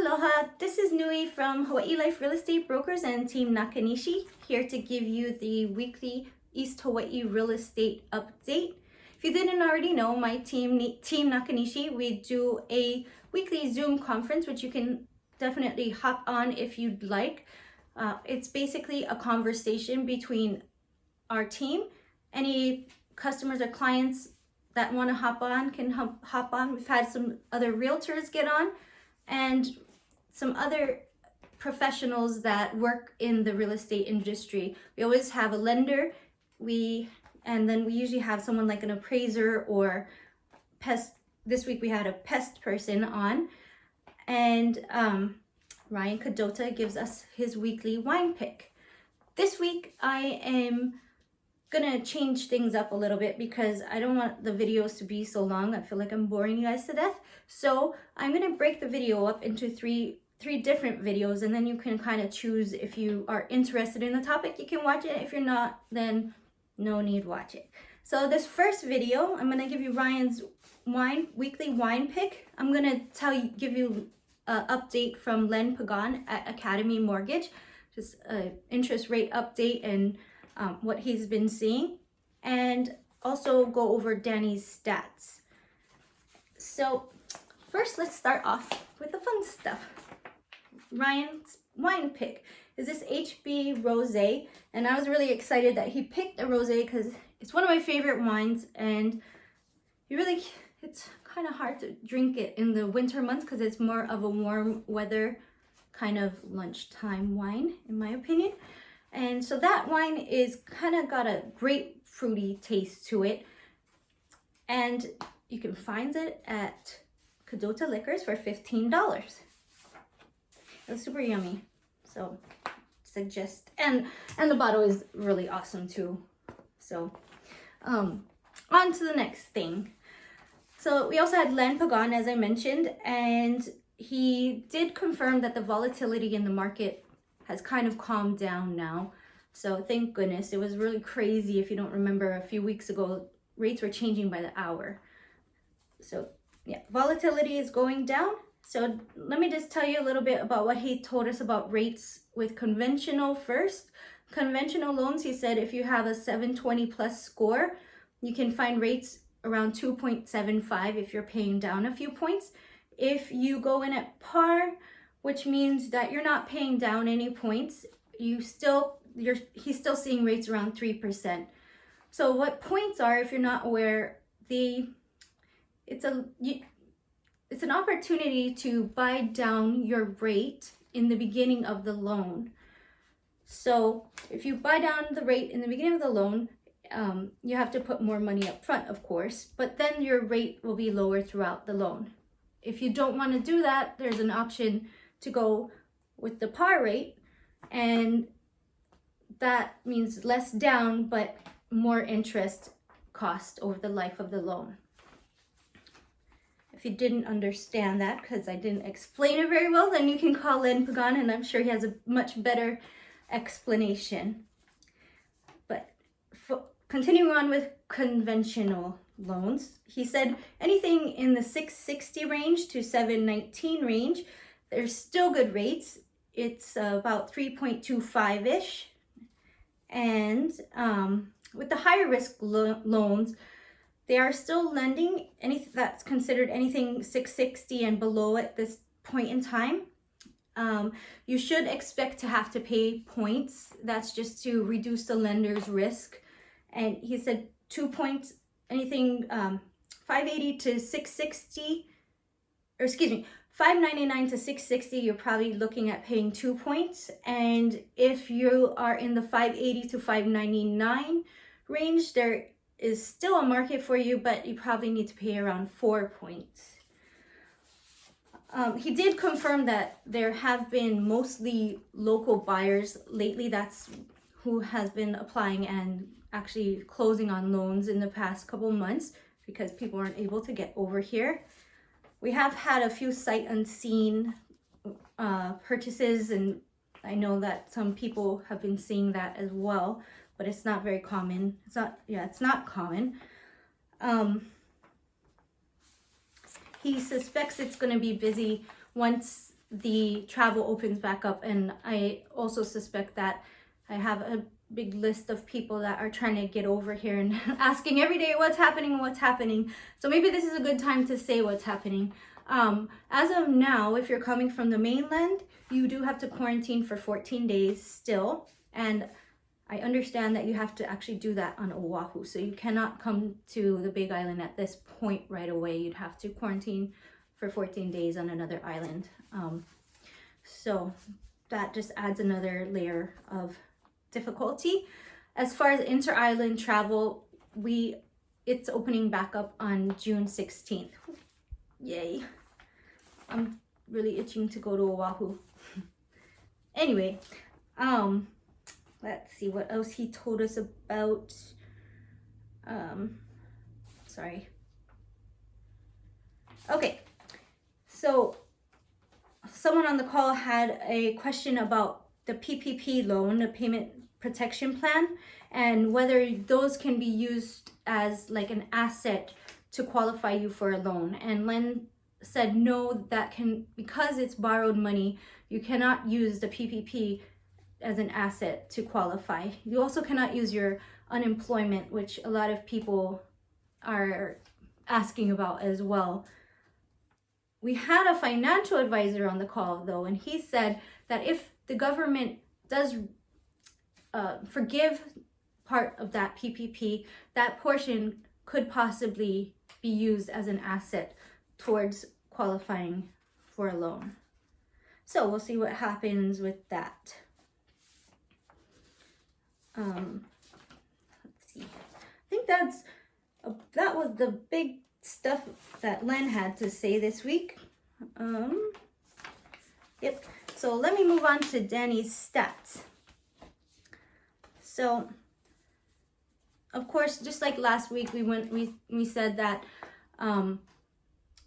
Aloha, this is Nui from Hawaii Life Real Estate Brokers and Team Nakanishi, here to give you the weekly East Hawaii real estate update. If you didn't already know, my team Nakanishi, we do a weekly Zoom conference, which you can definitely hop on if you'd like. It's basically a conversation between our team. Any customers or clients that want to hop on can hop on. We've had some other realtors get on and some other professionals that work in the real estate industry. We always have a lender, and then we usually have someone like an appraiser or pest. This week we had a pest person on, and Ryan Kadota gives us his weekly wine pick. This week I am gonna change things up a little bit because I don't want the videos to be so long. I feel like I'm boring you guys to death. So I'm gonna break the video up into three different videos, and then you can kind of choose if you are interested in the topic. You can watch it. If you're not, then no need watch it. So this first video, I'm gonna give you Ryan's weekly wine pick. I'm gonna give you an update from Len Pagan at Academy Mortgage, just an interest rate update and what he's been seeing, and also go over Danny's stats. So first, let's start off with the fun stuff. Ryan's wine pick is this HB Rosé, and I was really excited that he picked a rosé because it's one of my favorite wines, and it's kind of hard to drink it in the winter months because it's more of a warm weather kind of lunchtime wine, in my opinion. And so that wine is kind of got a grapefruity taste to it, and you can find it at Kadota Liquors for $15. It's super yummy, so suggest, and the bottle is really awesome too. So on to the next thing. So we also had Len Pagan, as I mentioned, and he did confirm that the volatility in the market has kind of calmed down now. So thank goodness. It was really crazy. If you don't remember, a few weeks ago, rates were changing by the hour. So yeah, volatility is going down. So let me just tell you a little bit about what he told us about rates with conventional first. Conventional loans, he said if you have a 720 plus score, you can find rates around 2.75 if you're paying down a few points. If you go in at par, which means that you're not paying down any points, he's still seeing rates around 3%. So what points are, if you're not aware, it's an opportunity to buy down your rate in the beginning of the loan. So if you buy down the rate in the beginning of the loan, you have to put more money up front, of course, but then your rate will be lower throughout the loan. If you don't want to do that, there's an option to go with the par rate, and that means less down but more interest cost over the life of the loan. If you didn't understand that because I didn't explain it very well, then you can call Len Pagan, and I'm sure he has a much better explanation. But continuing on with conventional loans, he said anything in the 660 range to 719 range, there's still good rates. It's about 3.25-ish. And with the higher risk loans, they are still lending anything that's considered anything 660 and below at this point in time. You should expect to have to pay points. That's just to reduce the lender's risk. And he said 2 points, anything 580 to 660, or excuse me, 599 to 660, you're probably looking at paying 2 points. And if you are in the 580 to 599 range, there is still a market for you, but you probably need to pay around 4 points. He did confirm that there have been mostly local buyers lately. That's who has been applying and actually closing on loans in the past couple months because people aren't able to get over here. We have had a few sight unseen purchases, and I know that some people have been seeing that as well, but it's not very common. It's not common. He suspects it's going to be busy once the travel opens back up. And I also suspect that I have a big list of people that are trying to get over here and asking every day what's happening. So maybe this is a good time to say what's happening. As of now, if you're coming from the mainland, you do have to quarantine for 14 days still. And I understand that you have to actually do that on Oahu. So you cannot come to the Big Island at this point right away. You'd have to quarantine for 14 days on another island. So that just adds another layer of difficulty. As far as inter-island travel, it's opening back up on June 16th. Yay. I'm really itching to go to Oahu. Anyway, let's see what else he told us about. Sorry. Okay, so someone on the call had a question about the PPP loan, the Payment Protection Plan, and whether those can be used as like an asset to qualify you for a loan. And Len said no, because it's borrowed money, you cannot use the PPP as an asset to qualify. You also cannot use your unemployment, which a lot of people are asking about as well. We had a financial advisor on the call though, and he said that if the government does forgive part of that PPP, that portion could possibly be used as an asset towards qualifying for a loan. So we'll see what happens with that. Let's see. I think that was the big stuff that Len had to say this week. Yep. So let me move on to Danny's stats. So, of course, just like last week, we said that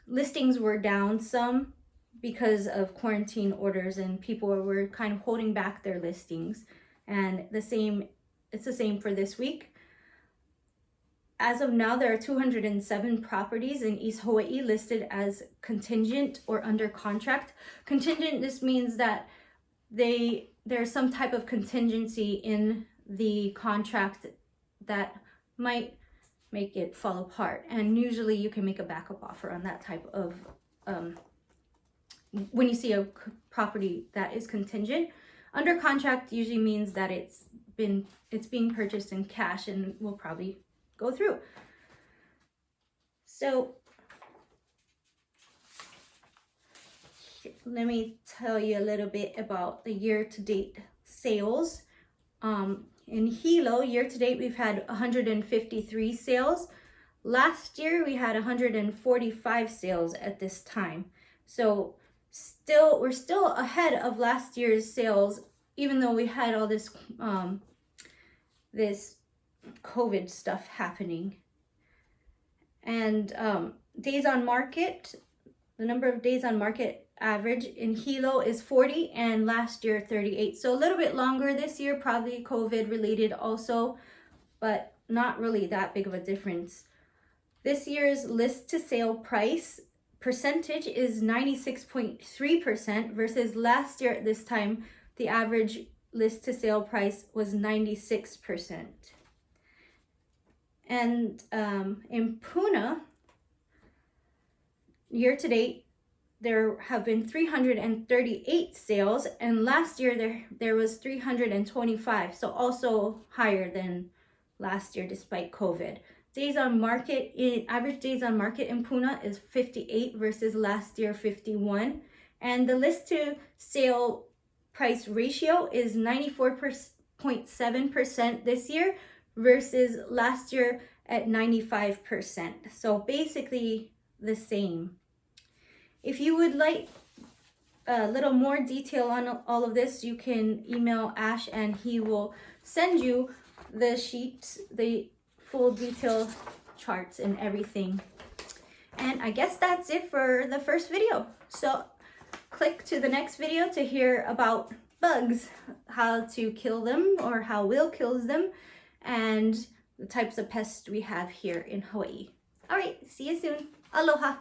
listings were down some because of quarantine orders, and people were kind of holding back their listings. And it's the same for this week. As of now, there are 207 properties in East Hawaii listed as contingent or under contract. Contingent, this means that there's some type of contingency in the contract that might make it fall apart. And usually you can make a backup offer on that type of, when you see a property that is contingent. Under contract usually means that it's being purchased in cash and will probably go through. So let me tell you a little bit about the year-to-date sales. In Hilo, year-to-date, we've had 153 sales. Last year, we had 145 sales at this time. So we're still ahead of last year's sales, even though we had all this this COVID stuff happening. And days on market, the number of days on market average in Hilo is 40, and last year 38. So a little bit longer this year, probably COVID related also, but not really that big of a difference. This year's list to sale price percentage is 96.3% versus last year at this time, the average list to sale price was 96%. And in Puna, year to date, there have been 338 sales, and last year there was 325, so also higher than last year despite COVID. Days on market, average days on market in Puna is 58 versus last year 51, and the list to sale price ratio is 94.7% this year versus last year at 95%. So basically the same. If you would like a little more detail on all of this, you can email Ash and he will send you the sheets, the full detail charts and everything. And I guess that's it for the first video. So click to the next video to hear about bugs, how to kill them or how Will kills them, and the types of pests we have here in Hawaii. All right, see you soon. Aloha.